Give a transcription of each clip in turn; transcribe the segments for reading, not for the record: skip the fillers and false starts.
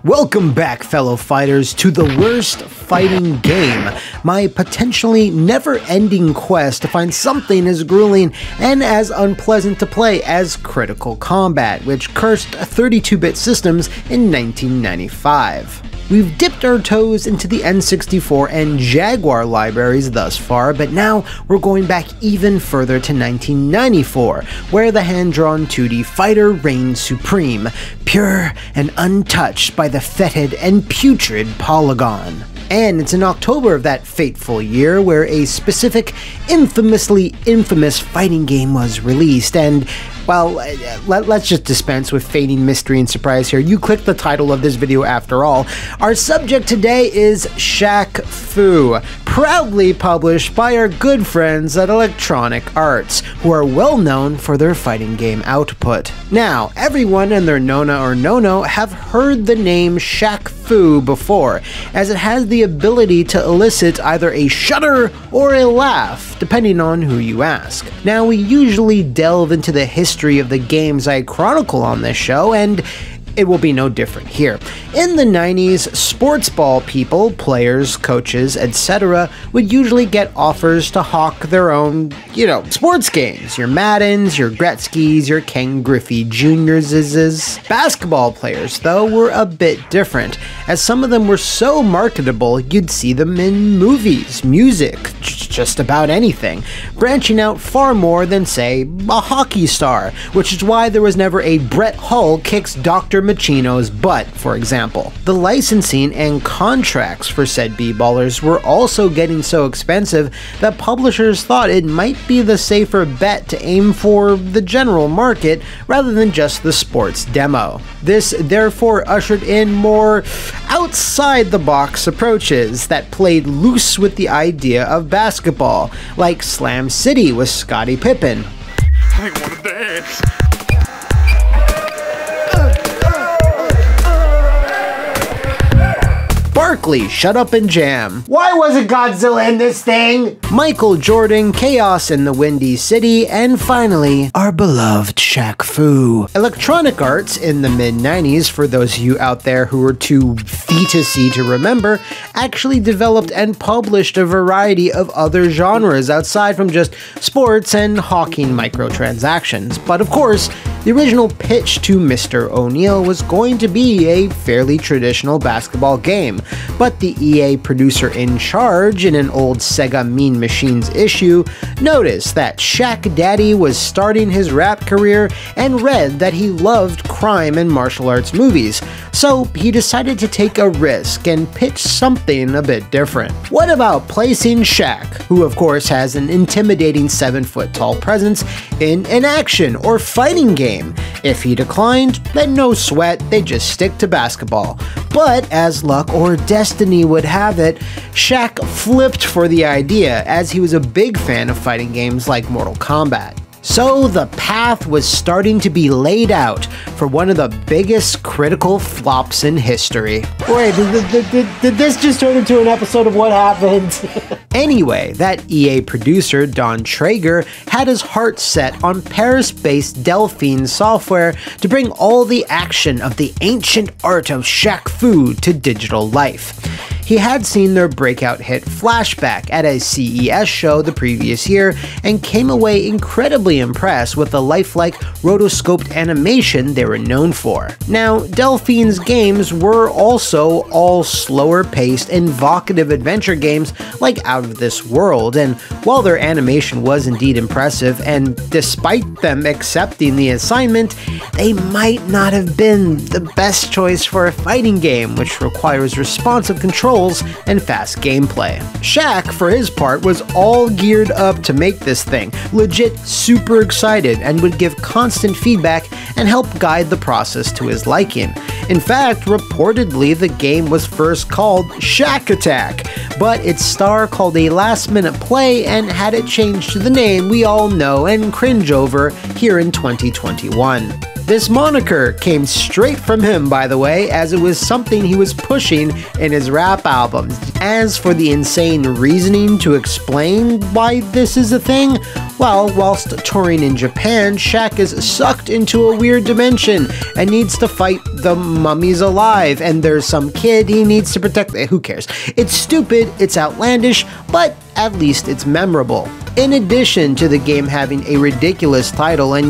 Welcome back, fellow fighters, to the worst fighting game, my potentially never-ending quest to find something as grueling and as unpleasant to play as Critical Combat, which cursed 32-bit systems in 1995. We've dipped our toes into the N64 and Jaguar libraries thus far, but now we're going back even further to 1994, where the hand-drawn 2D fighter reigns supreme, pure and untouched by the fetid and putrid Polygon. And it's in October of that fateful year where a specific, infamously infamous fighting game was released, and, well, let's just dispense with feigning mystery and surprise here. You clicked the title of this video after all. Our subject today is Shaq-Fu, proudly published by our good friends at Electronic Arts, who are well known for their fighting game output. Now, everyone and their nona or nono have heard the name Shaq-Fu before, as it has the ability to elicit either a shudder or a laugh, depending on who you ask. Now, we usually delve into the history of the games I chronicle on this show, and it will be no different here. In the 90s, sports ball people, players, coaches, etc. would usually get offers to hawk their own, sports games. Your Maddens, your Gretzkys, your Ken Griffey Juniors'. Basketball players, though, were a bit different, as some of them were so marketable you'd see them in movies, music, just about anything, branching out far more than, say, a hockey star, which is why there was never a Brett Hull kicks Dr. Machino's butt, for example. The licensing and contracts for said b-ballers were also getting so expensive that publishers thought it might be the safer bet to aim for the general market rather than just the sports demo. This therefore ushered in more outside-the-box approaches that played loose with the idea of basketball, like Slam City with Scottie Pippen. I wanna dance. Barkley, Shut Up and Jam. Why wasn't Godzilla in this thing? Michael Jordan, Chaos in the Windy City, and finally, our beloved Shaq-Fu. Electronic Arts in the mid-90s, for those of you out there who are too fetusy to remember, actually developed and published a variety of other genres outside from just sports and hawking microtransactions. But of course, the original pitch to Mr. O'Neill was going to be a fairly traditional basketball game, but the EA producer in charge in an old Sega Mean Machines issue noticed that Shaq Daddy was starting his rap career and read that he loved crime and martial arts movies, so he decided to take a risk and pitch something a bit different. What about placing Shaq, who of course has an intimidating 7-foot-tall presence, in an action or fighting game? If he declined, then no sweat, they just stick to basketball. But as luck or destiny would have it, Shaq flipped for the idea, as he was a big fan of fighting games like Mortal Kombat. So the path was starting to be laid out for one of the biggest critical flops in history. Wait, did this just turn into an episode of What Happened? Anyway, that EA producer, Don Traeger, had his heart set on Paris-based Delphine Software to bring all the action of the ancient art of Shaq-Fu to digital life. He had seen their breakout hit Flashback at a CES show the previous year and came away incredibly impressed with the lifelike rotoscoped animation they were known for. Now, Delphine's games were also all slower-paced, evocative adventure games like Out of This World, and while their animation was indeed impressive, and despite them accepting the assignment, they might not have been the best choice for a fighting game, which requires responsive controls and fast gameplay. Shaq, for his part, was all geared up to make this thing, legit super excited, and would give constant feedback and help guide the process to his liking. In fact, reportedly the game was first called Shaq Attack, but its star called a last-minute play and had it changed to the name we all know and cringe over here in 2021. This moniker came straight from him, by the way, as it was something he was pushing in his rap albums. As for the insane reasoning to explain why this is a thing, well, whilst touring in Japan, Shaq is sucked into a weird dimension and needs to fight the mummies alive, and there's some kid he needs to protect. Who cares? It's stupid, it's outlandish, but at least it's memorable. In addition to the game having a ridiculous title and,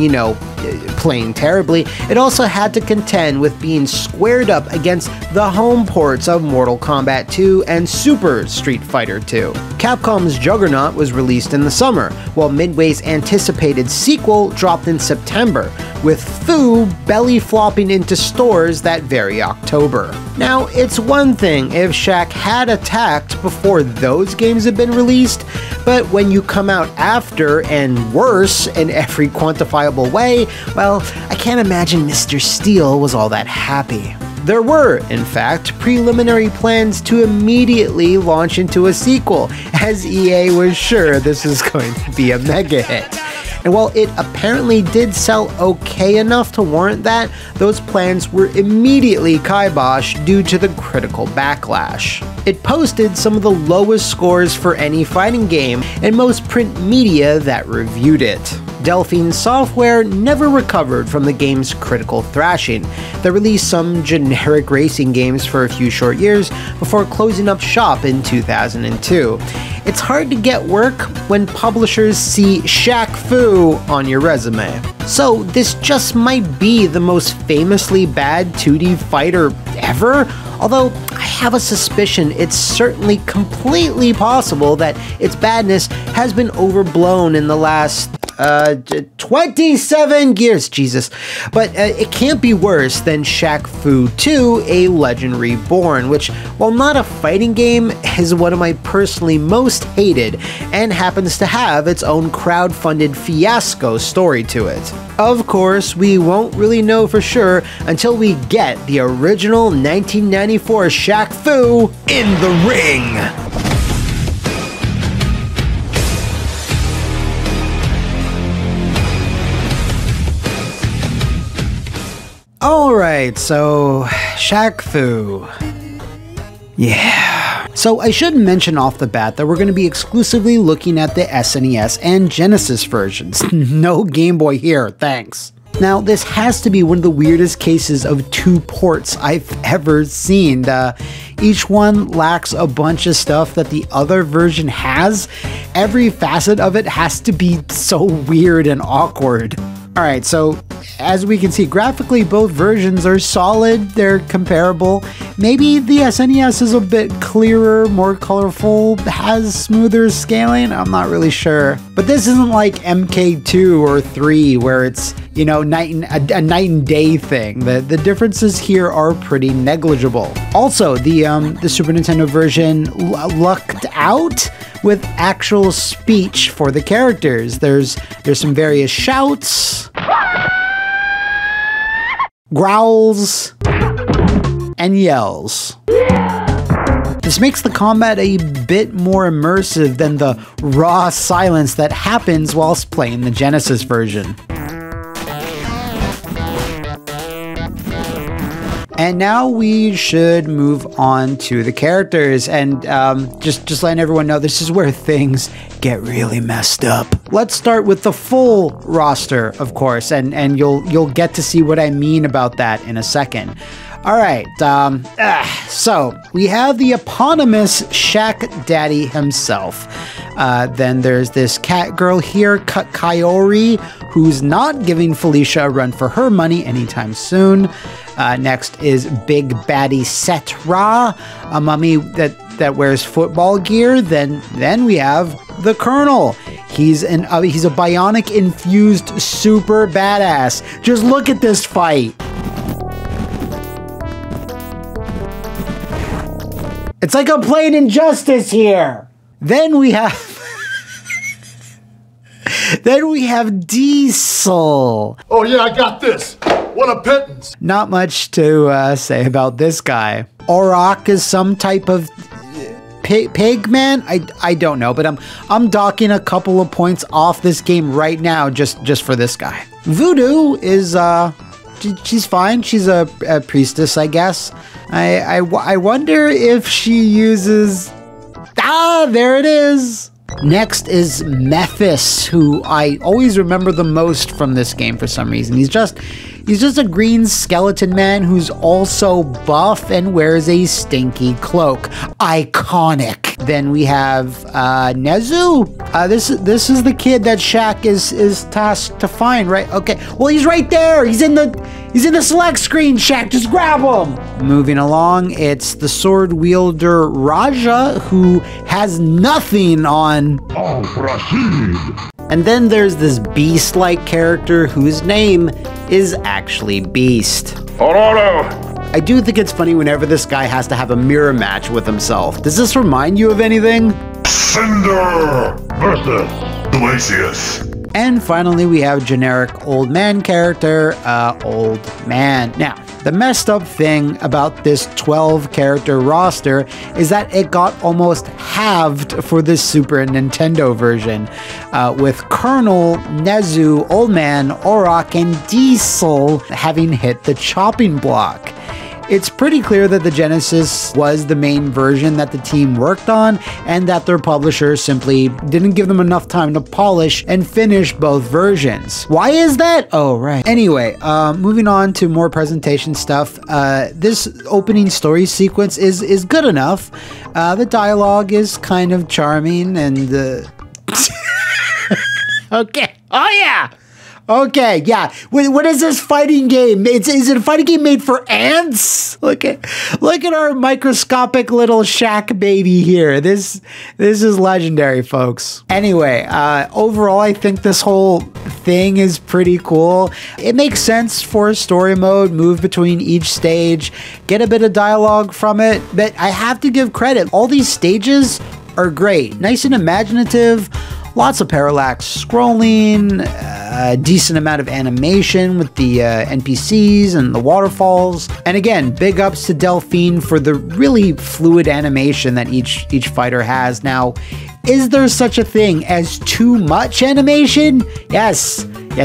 playing terribly, it also had to contend with being squared up against the home ports of Mortal Kombat 2 and Super Street Fighter 2. Capcom's Juggernaut was released in the summer, while Midway's anticipated sequel dropped in September, with Fu belly flopping into stores that very October. Now, it's one thing if Shaq had attacked before those games had been released, but when you come out after and worse in every quantifiable way, well, I can't imagine Mr. Steele was all that happy. There were, in fact, preliminary plans to immediately launch into a sequel, as EA was sure this was going to be a mega hit. And while it apparently did sell okay enough to warrant that, those plans were immediately kiboshed due to the critical backlash. It posted some of the lowest scores for any fighting game in most print media that reviewed it. Delphine Software never recovered from the game's critical thrashing. They released some generic racing games for a few short years before closing up shop in 2002. It's hard to get work when publishers see Shaq-Fu on your resume. So this just might be the most famously bad 2D fighter ever, although I have a suspicion it's certainly completely possible that its badness has been overblown in the last 27 years, Jesus. But it can't be worse than Shaq-Fu 2, A Legend Reborn, which, while not a fighting game, is one of my personally most hated, and happens to have its own crowd-funded fiasco story to it. Of course, we won't really know for sure until we get the original 1994 Shaq-Fu in the ring. Alright, so Shaq-Fu. Yeah. So I should mention off the bat that we're going to be exclusively looking at the SNES and Genesis versions. No Game Boy here, thanks. Now, this has to be one of the weirdest cases of two ports I've ever seen. Each one lacks a bunch of stuff that the other version has. Every facet of it has to be so weird and awkward. Alright, so as we can see, graphically both versions are solid, they're comparable. Maybe the SNES is a bit clearer, more colorful, has smoother scaling, I'm not really sure. But this isn't like MK2 or 3 where it's, a night and day thing. The differences here are pretty negligible. Also, the Super Nintendo version lucked out with actual speech for the characters. There's some various shouts, growls, and yells. This makes the combat a bit more immersive than the raw silence that happens whilst playing the Genesis version. And now we should move on to the characters, and just letting everyone know this is where things get really messed up. Let's start with the full roster, of course, and you'll get to see what I mean about that in a second. All right, so we have the eponymous Shaq Daddy himself. Then there's this cat girl here, Kaori, who's not giving Felicia a run for her money anytime soon. Next is Big Baddie Set Ra, a mummy that wears football gear. Then we have the Colonel. He's a bionic infused super badass. Just look at this fight. It's like I'm playing Injustice here. Then we have Diesel. Oh yeah, I got this. What a pittance. Not much to say about this guy. Auroch is some type of pig man? I don't know, but I'm docking a couple of points off this game right now just for this guy. Voodoo is she's fine. She's a priestess, I guess. I wonder if she uses... Ah, there it is. Next is Mephis, who I always remember the most from this game for some reason. He's just a green skeleton man who's also buff and wears a stinky cloak. Iconic. Then we have Nezu. This is the kid that Shaq is tasked to find, right? Okay. Well, he's right there. He's in the select screen. Shaq, just grab him. Moving along, it's the sword wielder Raja, who has nothing on. Oh, proceed. And then there's this beast-like character whose name is actually Beast. Aurora. I do think it's funny whenever this guy has to have a mirror match with himself. Does this remind you of anything? Cinder versus Glacius. And finally, we have generic old man character, Old Man. Now, the messed up thing about this 12 character roster is that it got almost halved for the Super Nintendo version, with Colonel, Nezu, Old Man, Auroch, and Diesel having hit the chopping block. It's pretty clear that the Genesis was the main version that the team worked on, and that their publisher simply didn't give them enough time to polish and finish both versions. Why is that? Oh, right. Anyway, moving on to more presentation stuff. This opening story sequence is good enough. The dialogue is kind of charming and... Okay. Oh, yeah! Okay, yeah. What is this fighting game? Is it a fighting game made for ants? Look at our microscopic little Shaq baby here. This is legendary, folks. Anyway, overall, I think this whole thing is pretty cool. It makes sense for story mode, move between each stage, get a bit of dialogue from it, but I have to give credit. All these stages are great. Nice and imaginative. Lots of parallax scrolling, a decent amount of animation with the NPCs and the waterfalls. And again, big ups to Delphine for the really fluid animation that each fighter has. Now, is there such a thing as too much animation? Yes,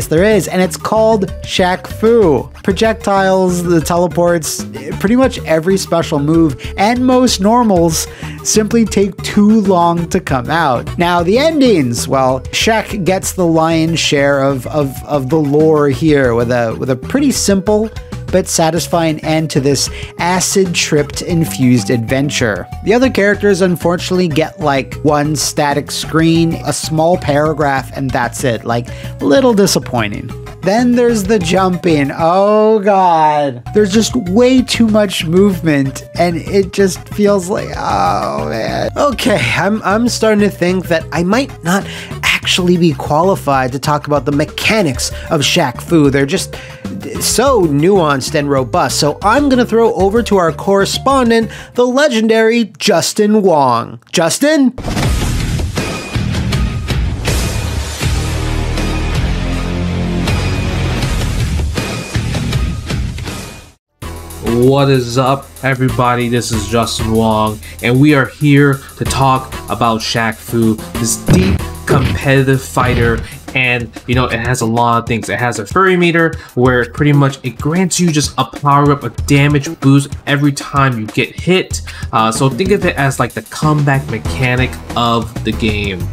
there is, and it's called Shaq-Fu. Projectiles, the teleports, pretty much every special move, and most normals simply take too long to come out. Now, the endings, well, Shaq gets the lion's share of the lore here with a pretty simple but satisfying end to this acid-tripped infused adventure. The other characters unfortunately get like one static screen, a small paragraph, and that's it. Like, a little disappointing. Then there's the jumping. Oh god. There's just way too much movement and it just feels like, oh man. Okay, I'm starting to think that I might not actually be qualified to talk about the mechanics of Shaq-Fu. They're just so nuanced and robust. So I'm gonna throw over to our correspondent, the legendary Justin Wong. Justin? What is up, everybody? This is Justin Wong, and we are here to talk about Shaq-Fu, this deep competitive fighter. And you know, it has a lot of things. It has a furry meter where pretty much it grants you just a power up, a damage boost every time you get hit. So think of it as like the comeback mechanic of the game.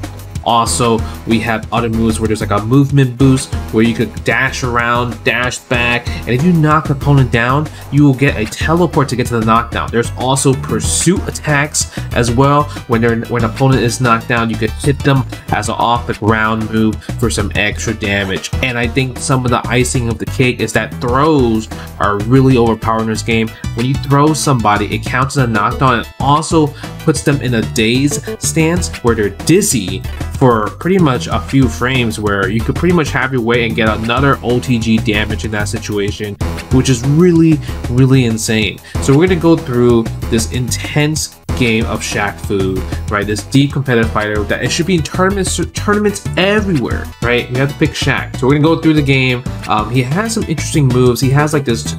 Also, we have other moves where there's like a movement boost where you could dash around, dash back, and if you knock the opponent down, you will get a teleport to get to the knockdown. There's also pursuit attacks as well. When an opponent is knocked down, you could hit them as an off the ground move for some extra damage. And I think some of the icing of the cake is that throws are really overpowered in this game. When you throw somebody, it counts as a knockdown and also puts them in a daze stance where they're dizzy for pretty much a few frames, where you could pretty much have your way and get another OTG damage in that situation, which is really insane. So we're gonna go through this intense game of Shaq-Fu, right? This deep competitive fighter that it should be in tournaments everywhere, right? You have to pick Shaq. So we're gonna go through the game. He has some interesting moves. He has like this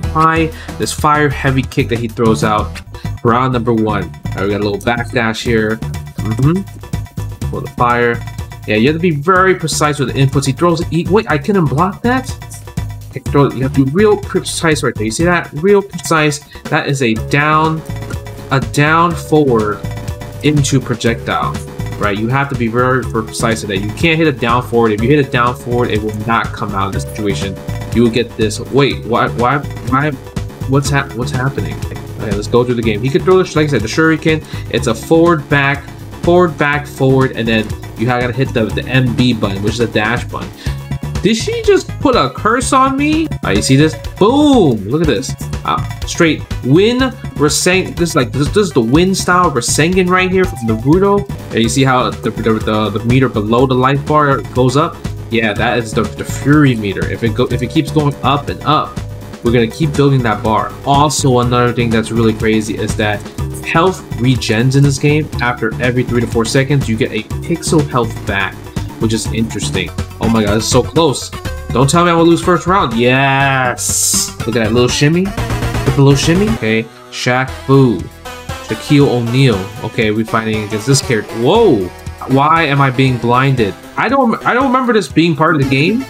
fire heavy kick that he throws out. Round number 1. All right, we got a little backdash here. For the fire. Yeah, you have to be very precise with the inputs. He throws. Wait, I couldn't block that? You have to be real precise right there. You see that? Real precise. That is a down forward into projectile, right? You have to be very precise with that. You can't hit a down forward. If you hit a down forward, it will not come out of this situation. You will get this. Wait, why? What's happening? Okay, let's go through the game. He could throw the, like I said, the shuriken. It's a forward, back, and then you gotta hit the MB button, which is a dash button. Did she just put a curse on me? Alright, you see this? Boom! Look at this. Straight wind Rasengan. This is the wind style Rasengan right here from Naruto. And you see how the meter below the life bar goes up? Yeah, that is the fury meter. If it keeps going up and up, we're gonna keep building that bar. Also, another thing that's really crazy is that health regens in this game. After every 3 to 4 seconds, you get a pixel health back, which is interesting. Oh my god, it's so close. Don't tell me I'm gonna lose first round. Yes! Look at that little shimmy. Look at the little shimmy. Okay, Shaq-Fu. Shaquille O'Neal. Okay, we're fighting against this character. Whoa! Why am I being blinded? I don't remember this being part of the game.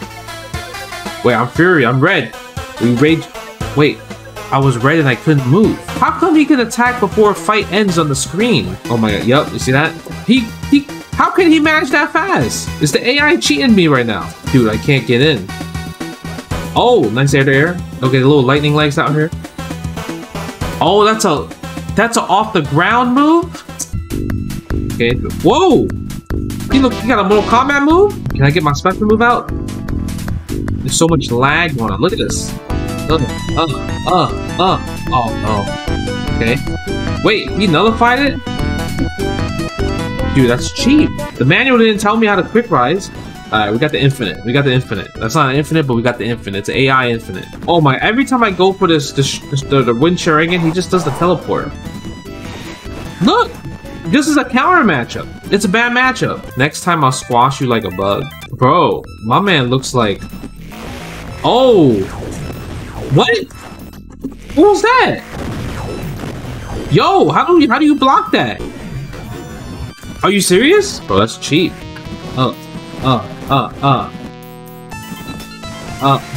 Wait, I'm Fury. I'm red. We rage. Wait, I was red and I couldn't move. How come he can attack before a fight ends on the screen? Oh my god, yup, you see that? How can he manage that fast? Is the AI cheating me right now? Dude, I can't get in. Oh, nice air to air. Okay, the little lightning legs out here. Oh, that's a off the ground move? Okay, whoa! You got a Mortal Kombat move? Can I get my special move out? There's so much lag going on. Look at this. Oh no. Okay. Wait, he nullified it? Dude, that's cheap. The manual didn't tell me how to quick rise. Alright, we got the infinite. That's not an infinite, but we got the infinite. It's AI infinite. Oh my, every time I go for the wind Sharingan, he just does the teleport. Look! This is a counter matchup. It's a bad matchup. Next time I'll squash you like a bug. Bro, my man looks like... Oh! What? What was that? Yo, how do you block that? Are you serious? Bro, that's cheap.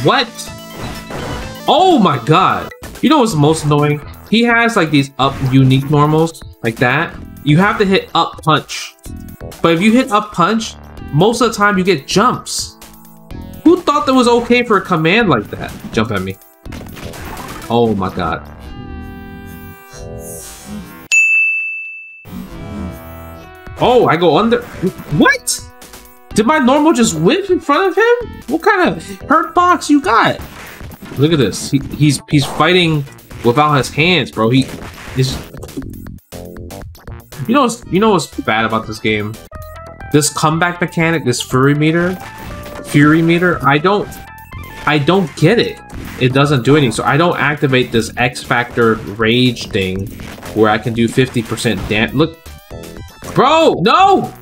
What? Oh my god. You know what's most annoying? He has like these up unique normals like that. You have to hit up punch. But if you hit up punch, most of the time you get jumps. Who thought that was okay for a command like that? Jump at me. Oh my god. Oh, I go under. What? Did my normal just whip in front of him? What kind of hurt box you got? Look at this. He's fighting without his hands, bro. You know what's bad about this game? This comeback mechanic, this fury meter. I don't get it. It doesn't do anything. So I don't activate this X Factor rage thing where I can do 50% damage. Look, bro, no!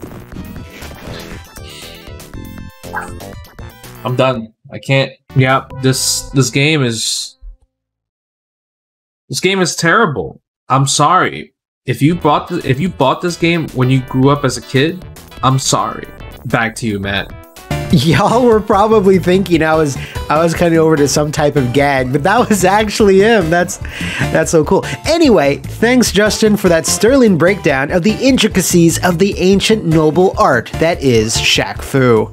I'm done. I can't. Yeah, this game is terrible. I'm sorry. If you bought this game when you grew up as a kid, I'm sorry. Back to you, Matt. Y'all were probably thinking I was cutting over to some type of gag, but that was actually him. That's so cool. Anyway, thanks Justin for that sterling breakdown of the intricacies of the ancient noble art that is Shaq-Fu.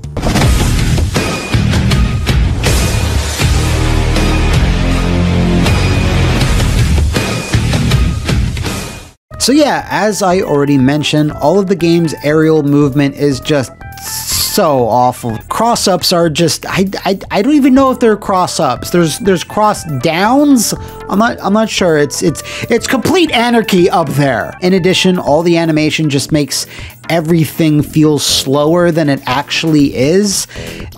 So yeah, as I already mentioned, all of the game's aerial movement is just so awful. Cross-ups are just, I don't even know if they're cross-ups. There's cross-downs? I'm not sure. It's complete anarchy up there. In addition, all the animation just makes everything feel slower than it actually is.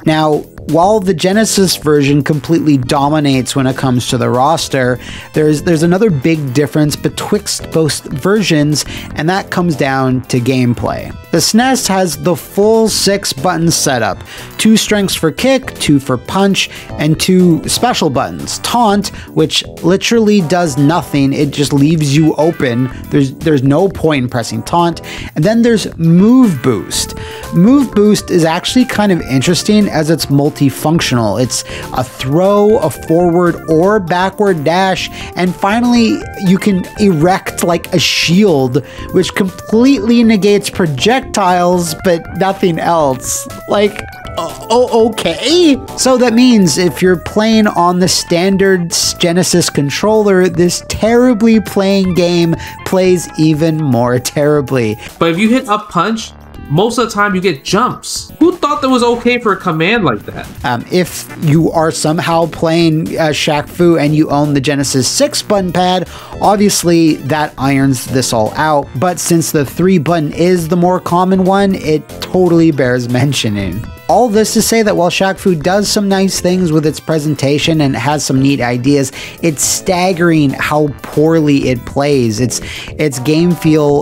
Now, while the Genesis version completely dominates when it comes to the roster, there's another big difference betwixt both versions, and that comes down to gameplay. The SNES has the full 6-button setup, 2 strengths for kick, 2 for punch, and 2 special buttons. Taunt, which literally does nothing, it just leaves you open. There's no point in pressing taunt. And then there's Move Boost. Move Boost is actually kind of interesting as it's multifunctional. It's a throw, a forward or backward dash, and finally you can erect like a shield, which completely negates projectiles but nothing else. Like, oh, okay. So that means if you're playing on the standard Genesis controller, this terribly playing game plays even more terribly. But if you hit up punch, most of the time you get jumps. Who thought that was okay for a command like that? If you are somehow playing Shaq-Fu and you own the Genesis 6 button pad, obviously that irons this all out. But since the 3 button is the more common one, it totally bears mentioning. All this to say that while Shaq-Fu does some nice things with its presentation and has some neat ideas, it's staggering how poorly it plays. Its game feel,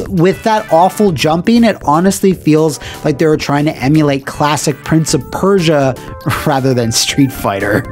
with that awful jumping, it honestly feels like they were trying to emulate classic Prince of Persia rather than Street Fighter.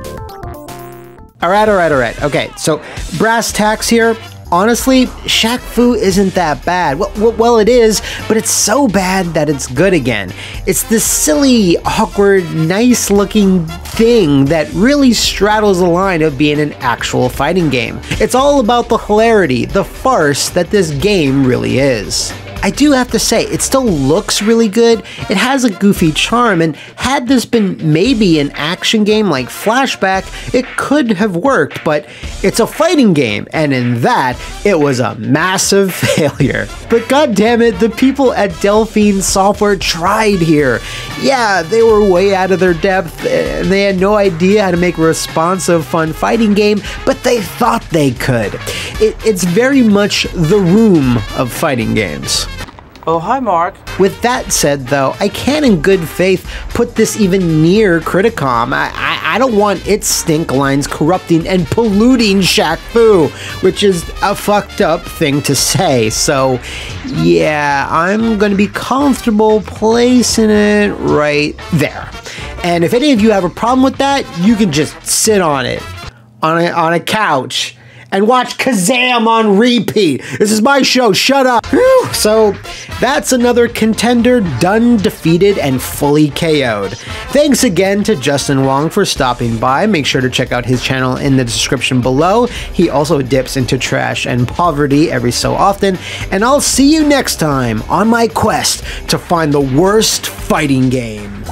All right. Okay, so brass tacks here. Honestly, Shaq-Fu isn't that bad. Well, it is, but it's so bad that it's good again. It's this silly, awkward, nice-looking thing that really straddles the line of being an actual fighting game. It's all about the hilarity, the farce that this game really is. I do have to say, it still looks really good. It has a goofy charm, and had this been maybe an action game like Flashback, it could have worked, but it's a fighting game, and in that, it was a massive failure. But goddammit, the people at Delphine Software tried here. Yeah, they were way out of their depth, and they had no idea how to make a responsive, fun fighting game, but they thought they could. It's very much the Room of fighting games. Oh, hi, Mark. With that said, though, I can't in good faith put this even near Criticom. I don't want its stink lines corrupting and polluting Shaq-Fu, which is a fucked up thing to say. So, yeah, I'm gonna be comfortable placing it right there. And if any of you have a problem with that, you can just sit on it, on a couch, and watch Kazam on repeat. This is my show, shut up. Whew. So that's another contender done, defeated, and fully KO'd. Thanks again to Justin Wong for stopping by. Make sure to check out his channel in the description below. He also dips into trash and poverty every so often. And I'll see you next time on my quest to find the worst fighting game.